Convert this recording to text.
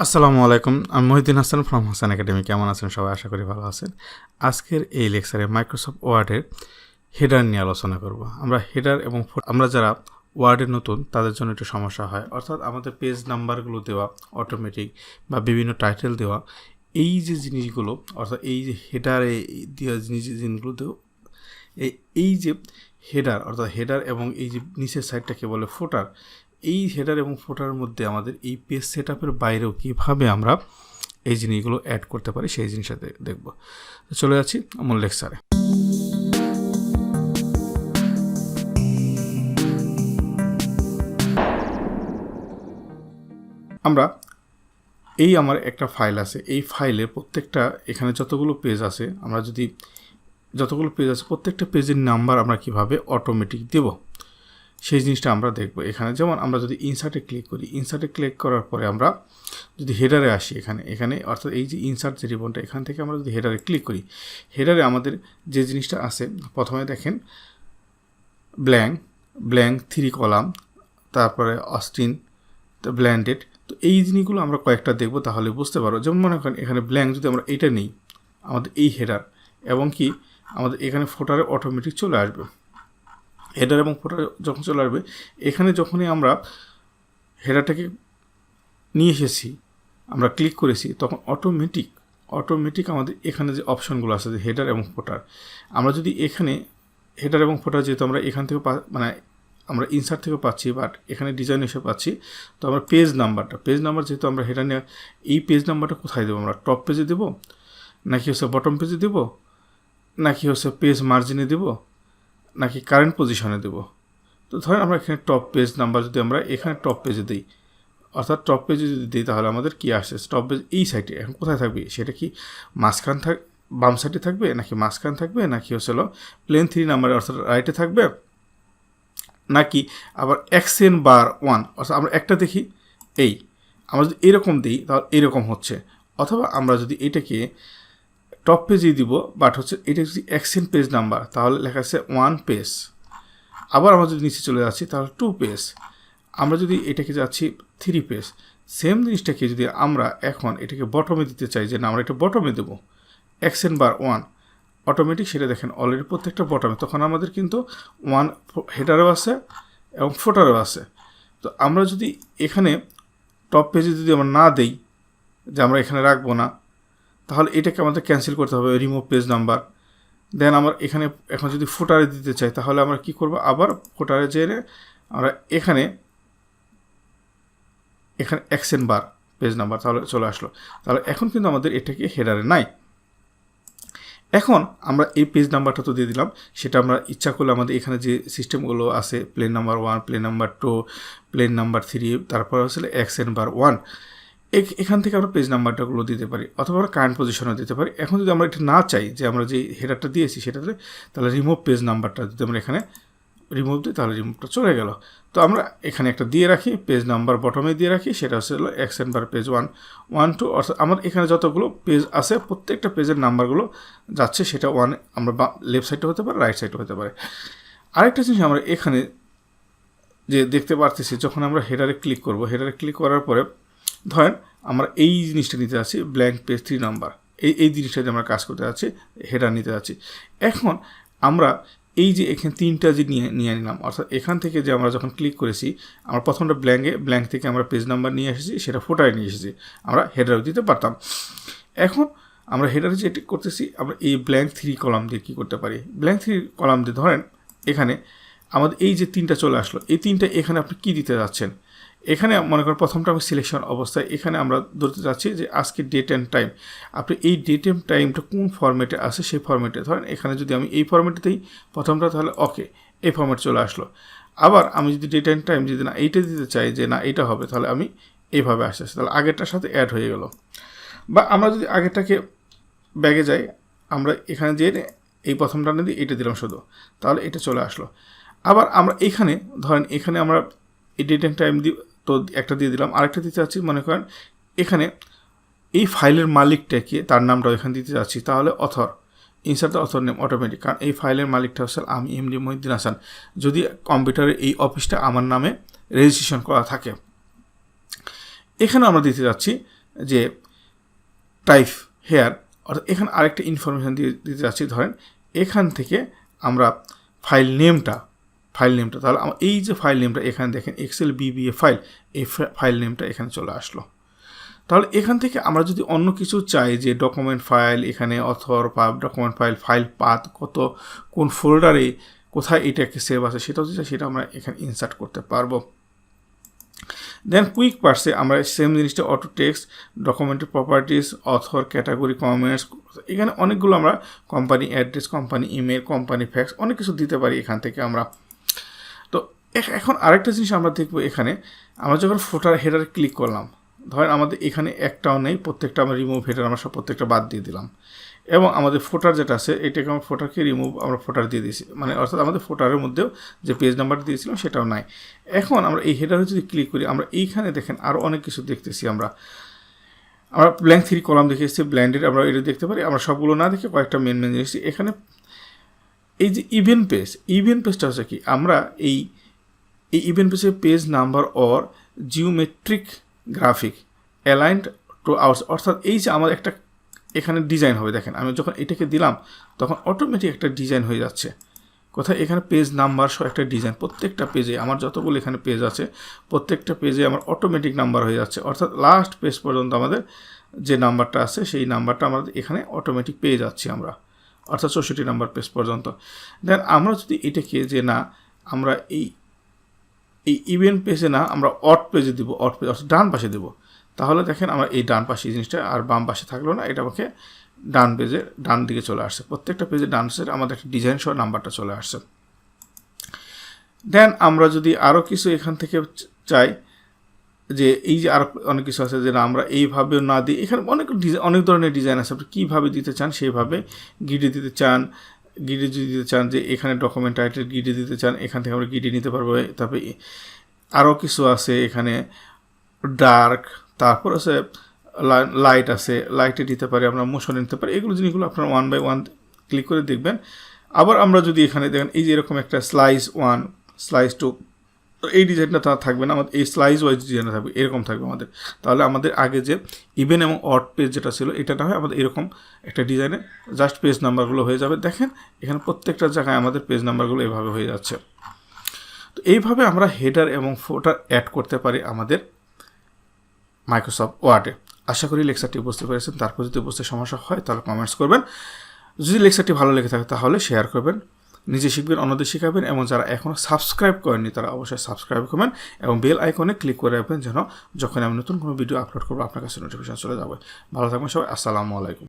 আসসালামু আলাইকুম, আমি মহিউদ্দিন হাসান ফ্রম হাসান একাডেমি। কেমন আছেন সবাই? আশা করি ভালো আছেন। আজকের এই লেকচারে মাইক্রোসফট ওয়ার্ডের হেডার নিয়ে আলোচনা করব। আমরা হেডার এবং আমরা যারা ওয়ার্ডে নতুন তাদের জন্য একটু সমস্যা হয়, অর্থাৎ আমাদের পেজ নাম্বারগুলো দেওয়া অটোমেটিক বা বিভিন্ন টাইটেল দেওয়া, এই যে জিনিসগুলো, অর্থাৎ এই যে হেডারে দেওয়া জিনিসগুলো দেওয়া, এই যে হেডার, অর্থাৎ হেডার এবং এই যে নিচের সাইডটাকে বলে ফুটার, এই হেডার এবং ফুটারের মধ্যে আমাদের এই পেজ সেটআপের বাইরেও কীভাবে আমরা এই জিনিসগুলো অ্যাড করতে পারি সেই জিনিসটা দেখব। চলে যাচ্ছি আমার লেকচারে। আমরা আমার একটা ফাইল আছে, এই ফাইলে প্রত্যেকটা এখানে যতগুলো পেজ আছে, আমরা যদি যতগুলো পেজ আছে প্রত্যেকটা পেজের নাম্বার আমরা কিভাবে অটোমেটিক দেব সেই জিনিসটা আমরা দেখব। এখানে যেমন আমরা যদি ইনসার্টে ক্লিক করি, ইনসার্টে ক্লিক করার পরে আমরা যদি হেডারে আসি, এখানে অর্থাৎ এই যে ইনসার্ট যে রিবনটা, এখান থেকে আমরা যদি হেডারে ক্লিক করি, হেডারে আমাদের যে জিনিসটা আছে, প্রথমে দেখেন ব্ল্যাঙ্ক 3 কলাম, তারপরে অস্টিন, ব্ল্যান্ডেড। তো এই জিনিসগুলো আমরা কয়েকটা দেখব, তাহলে বুঝতে পারবো। যেমন মনে করেন এখানে ব্ল্যাঙ্ক যদি আমরা এটা নেই, আমাদের এই হেডার এবং কি আমাদের এখানে ফোটারে অটোমেটিক চলে আসবে। হেডার এবং ফুটার যখন চলে আসবে, এখানে যখনই আমরা হেডারটাকে নিয়ে এসেছি, আমরা ক্লিক করেছি, তখন অটোমেটিক আমাদের এখানে যে অপশনগুলো আছে, যে হেডার এবং ফুটার, আমরা যদি এখানে হেডার এবং ফুটার যেহেতু আমরা এখান থেকে আমরা ইনসার্ট থেকে পাচ্ছি, বাট এখানে ডিজাইন এসে পাচ্ছি, তো আমরা পেজ নাম্বার যেহেতু আমরা হেডার নিয়ে, এই পেজ নাম্বারটা কোথায় দেবো? আমরা টপ পেজে দেবো, নাকি হচ্ছে বটম পেজে দেবো, নাকি হচ্ছে পেজ মার্জিনে দেবো, নাকি কারেন্ট পজিশনে দেব? তো ধরেন আমরা এখানে টপ পেজ নাম্বার যদি আমরা এখানে টপ পেজে দিই, অর্থাৎ টপ পেজে যদি দিই, তাহলে আমাদের কি আসে? টপ পেজ এই সাইডে এখন কোথায় থাকবে? সেটা কি বাম সাইডে থাকবে, নাকি মাঝখান থাকবে, নাকি হচ্ছে প্লেন 3 নাম্বার অর্থাৎ রাইটে থাকবে, নাকি আবার X(1), অর্থাৎ আমরা একটা দেখি আমরা যদি এরকম দিই তাহলে এরকম হচ্ছে, অথবা আমরা যদি এটাকে টপ পেজেই দিব, বাট হচ্ছে এটা যদি এক্সেন পেজ নাম্বার, তাহলে লেখা আছে 1 পেজ। আবার আমরা যদি নিচে চলে যাচ্ছি তাহলে 2 পেজ। আমরা যদি এটাকে যাচ্ছি 3 পেজ। সেম জিনিসটাকে যদি আমরা এখন এটাকে বটমে দিতে চাই, যে না আমরা এটা বটমে দেবো, X(1) অটোমেটিক সেটা দেখেন অলরেডি প্রত্যেকটা বটমে, তখন আমাদের কিন্তু 1 হেডারও আছে এবং ফুটারও আছে। তো আমরা যদি এখানে টপ পেজে যদি আমরা না দেই, যে আমরা এখানে রাখবো না, তাহলে এটাকে আমাদের ক্যান্সেল করতে হবে, রিমুভ পেজ নাম্বার। দেন আমরা এখানে এখন যদি ফুটারে দিতে চাই, তাহলে আমরা কি করব? আবার ফুটারে যেয়ে আমরা এখানে X(bar) পেজ নাম্বার, তাহলে চলে আসলো। তাহলে এখন কিন্তু আমাদের এটাকে হেডারে নাই। এখন আমরা এই পেজ নাম্বারটা তো দিয়ে দিলাম, সেটা আমরা ইচ্ছা করলে আমাদের এখানে যে সিস্টেমগুলো আছে, plane number 1, plane number 2, plane number 3, তারপর হচ্ছে X(1) এখান থেকে আমরা পেজ নাম্বারটাগুলো দিতে পারি, অথবা আমরা কারেন্ট পজিশনে দিতে পারি। এখন যদি আমরা এটা না চাই, যে আমরা যে হেডারটা দিয়েছি সেটাতে, তাহলে রিমুভ পেজ নাম্বারটা যদি আমরা এখানে রিমুভ দিই, তাহলে রিমুভটা চলে গেল। তো আমরা এখানে একটা দিয়ে রাখি, পেজ নাম্বার বটমে দিয়ে রাখি, সেটা হচ্ছে X(1) পেজ 1, 1, 2, অর্থাৎ আমার এখানে যতগুলো পেজ আছে প্রত্যেকটা পেজের নাম্বারগুলো যাচ্ছে, সেটা 1 আমরা লেফট সাইডে হতে পারে, রাইট সাইডে হতে পারে। আরেকটা জিনিস আমরা এখানে যে দেখতে পারতেছি, যখন আমরা হেডারে ক্লিক করব, হেডারে ক্লিক করার পরে ধরেন আমরা এই জিনিসটা নিতে যাচ্ছি, ব্ল্যাঙ্ক পেজ 3 নাম্বার, এই জিনিসটা যে আমরা কাজ করতে যাচ্ছি, হেডার নিতে যাচ্ছি। এখন আমরা এই যে এখানে 3টা যে নিয়ে নিলাম, অর্থাৎ এখান থেকে যে আমরা যখন ক্লিক করেছি, আমরা প্রথমটা ব্ল্যাঙ্ক থেকে আমরা পেজ নাম্বার নিয়ে এসেছি, সেটা ফুটারে নিয়ে এসেছি, আমরা হেডারও দিতে পারতাম। এখন আমরা হেডারে যেটি করতেছি, আমরা এই ব্ল্যাঙ্ক 3 কলাম দিয়ে কী করতে পারি? ব্ল্যাঙ্ক 3 কলাম দিয়ে ধরেন এখানে আমাদের এই যে 3টা চলে আসলো, এই 3টা এখানে আপনি কী দিতে যাচ্ছেন? এখানে মনে করেন প্রথমটা আমি সিলেকশন অবস্থায়, এখানে আমরা ধরতে চাচ্ছি যে আজকে ডেট অ্যান্ড টাইম। আপনি এই ডেট অ্যান্ড টাইমটা কোন ফরম্যাটে আছে সেই ফরম্যাটে ধরেন, এখানে যদি আমি এই ফরম্যাটে দিই প্রথমটা, তাহলে ওকে, এই ফরম্যাট চলে আসলো। আবার আমি যদি ডেট অ্যান্ড টাইম যদি না এইটা দিতে চাই, যে না এটা হবে, তাহলে আমি এইভাবে আসতে, তাহলে আগেরটার সাথে অ্যাড হয়ে গেল। বা আমরা যদি আগেরটাকে ব্যাগে যাই, আমরা এখানে যেয়ে এই প্রথমটা না দিয়ে এটা দিলাম শুধু, তাহলে এটা চলে আসলো। আবার আমরা এখানে ধরেন এখানে আমরা এই ডেট অ্যান্ড টাইম তো একটা দিয়ে দিলাম, আরেকটা দিতে চাচ্ছি, মনে করেন এখানে এই ফাইলের মালিকটাকে, তার নামটাও এখানে দিতে যাচ্ছি, তাহলে author, insert the author name automatic, কারণ এই ফাইলের মালিকটা হচ্ছে আমি এমডি মহিউদ্দিন হাসান, যদি কম্পিউটারের এই অফিসটা আমার নামে রেজিস্ট্রেশন করা থাকে। এখানে আমরা দিতে যাচ্ছি যে টাইপ হেয়ার, অর্থাৎ এখানে আরেকটা ইনফরমেশান দিতে যাচ্ছি। ধরেন এখান থেকে আমরা ফাইল নেমটা তাহলে এই যে ফাইল নেমটা এখানে দেখেন এক্সেল বিবিএ ফাইল, এই ফাইল নেমটা এখানে চলে আসলো। তাহলে এখান থেকে আমরা যদি অন্য কিছু চাই যে ডকুমেন্ট ফাইল, এখানে অথর পাব ডকুমেন্ট ফাইল, ফাইল পাথ কত, কোন ফোল্ডারে কোথায় এটাকে সেভ আছে সেটাও যদি চাই সেটা আমরা এখানে ইনসার্ট করতে পারবো। দেন কুইক পার্টসে আমরা সেম জিনিসটা অটো টেক্সট, ডকুমেন্টের প্রপার্টিস, অথর, ক্যাটাগরি, কমেন্টস, এখানে অনেকগুলো আমরা company address, company email, company fax অনেক কিছু দিতে পারি এখান থেকে আমরা। তো এখন আরেকটা জিনিস আমরা দেখবো, এখানে আমরা যখন ফুটার হেডারে ক্লিক করলাম, ধরেন আমাদের এখানে একটাও নেই, প্রত্যেকটা আমরা রিমুভ হেডার আমরা সব প্রত্যেকটা বাদ দিয়ে দিলাম, এবং আমাদের ফোটার যেটা আছে এটাকে আমরা ফোটারকে রিমুভ আমরা ফোটার দিয়ে দিয়েছি, মানে অর্থাৎ আমাদের ফোটারের মধ্যেও যে পেজ নাম্বারটা দিয়েছিলাম সেটাও নাই। এখন আমরা এই হেডারে যদি ক্লিক করি, আমরা এইখানে দেখেন আরও অনেক কিছু দেখতেছি। আমরা ব্ল্যাঙ্ক 3 কলাম দেখেছি, ব্ল্যান্ডেড আমরা এটা দেখতে পারি। আমরা সবগুলো না দেখে কয়েকটা মেন জিনিস এখানে, এই যে ইভেন্ট পেজটা হচ্ছে কি, আমরা এই ইভেন্ট পেজের page number or geometric graphic aligned to outs, অর্থাৎ এই যে আমার একটা এখানে ডিজাইন হবে, দেখেন আমি যখন এটাকে দিলাম তখন অটোমেটিক একটা ডিজাইন হয়ে যাচ্ছে। কোথায় এখানে পেজ নাম্বার সহ একটা ডিজাইন, প্রত্যেকটা পেজে আমার যতগুলো এখানে পেজ আছে প্রত্যেকটা পেজে আমার অটোমেটিক নাম্বার হয়ে যাচ্ছে, অর্থাৎ লাস্ট পেজ পর্যন্ত আমাদের যে নাম্বারটা আছে সেই নাম্বারটা আমাদের এখানে অটোমেটিক পেয়ে যাচ্ছি আমরা, অর্থাৎ 64 নাম্বার পেজ পর্যন্ত। দেন আমরা যদি এটাকে যে না আমরা এই ইভেন্ট পেজে না আমরা অড পেজে দিব, অড পেজ অর্থাৎ ডান পাশে দেবো, তাহলে দেখেন আমরা এই ডান পাশে জিনিসটা আর বাম পাশে থাকলো না, এটা আমাকে ডান পেজে ডান দিকে চলে আসছে, প্রত্যেকটা পেজে ডান সাইডে আমাদের একটা ডিজাইন সহ নাম্বারটা চলে আসছে। দেন আমরা যদি আরও কিছু এখান থেকে চাই যে এই যে আরও অনেক কিছু আছে যে না আমরা এইভাবেও না দিই, এখানে অনেক ধরনের ডিজাইন আছে, আপনি কীভাবে দিতে চান সেইভাবে গিডে দিতে চান, গিডে যদি দিতে চান যে এখানে ডকুমেন্ট টাইটেল গিডে দিতে চান এখান থেকে আমরা গিডে নিতে পারবো। তারপরে আরও কিছু আছে এখানে ডার্ক, তারপর আছে লাইট আছে, লাইটে দিতে পারি আমরা, মোশনে নিতে পারি, এগুলো জিনিসগুলো আপনারা 1 বাই 1 ক্লিক করে দেখবেন। আবার আমরা যদি এখানে দেখেন এই যে এরকম একটা স্লাইস 1 স্লাইস 2, এই ডিজাইনটা তা থাকবে না, আমাদের এই স্লাইস ওয়াইজ ডিজাইনটা থাকবে, এরকম থাকবে আমাদের। তাহলে আমাদের আগে যে ইভেন এবং অড পেজ যেটা ছিল এটা না হয় আমাদের এরকম একটা ডিজাইনে জাস্ট পেজ নাম্বারগুলো হয়ে যাবে। দেখেন এখানে প্রত্যেকটা জায়গায় আমাদের পেজ নাম্বারগুলো এভাবে হয়ে যাচ্ছে। তো এইভাবে আমরা হেডার এবং ফুটার অ্যাড করতে পারি আমাদের মাইক্রোসফট ওয়ার্ডে। আশা করি লেকচারটি বুঝতে পেরেছেন। তারপর যদি বুঝতে সমস্যা হয় তাহলে কমেন্টস করবেন। যদি লেকচারটি ভালো লেগে থাকে তাহলে শেয়ার করবেন, নিজে শিখবেন, অন্যদের শেখাবেন, এবং যারা এখনও সাবস্ক্রাইব করেননি তারা অবশ্যই সাবস্ক্রাইব করবেন এবং বেল আইকনে ক্লিক করে রাখবেন যেন যখন আমি নতুন কোনো ভিডিও আপলোড করবো আপনার কাছে নোটিফিকেশন চলে যাবে। ভালো থাকবেন সবাই, আসসালামু আলাইকুম।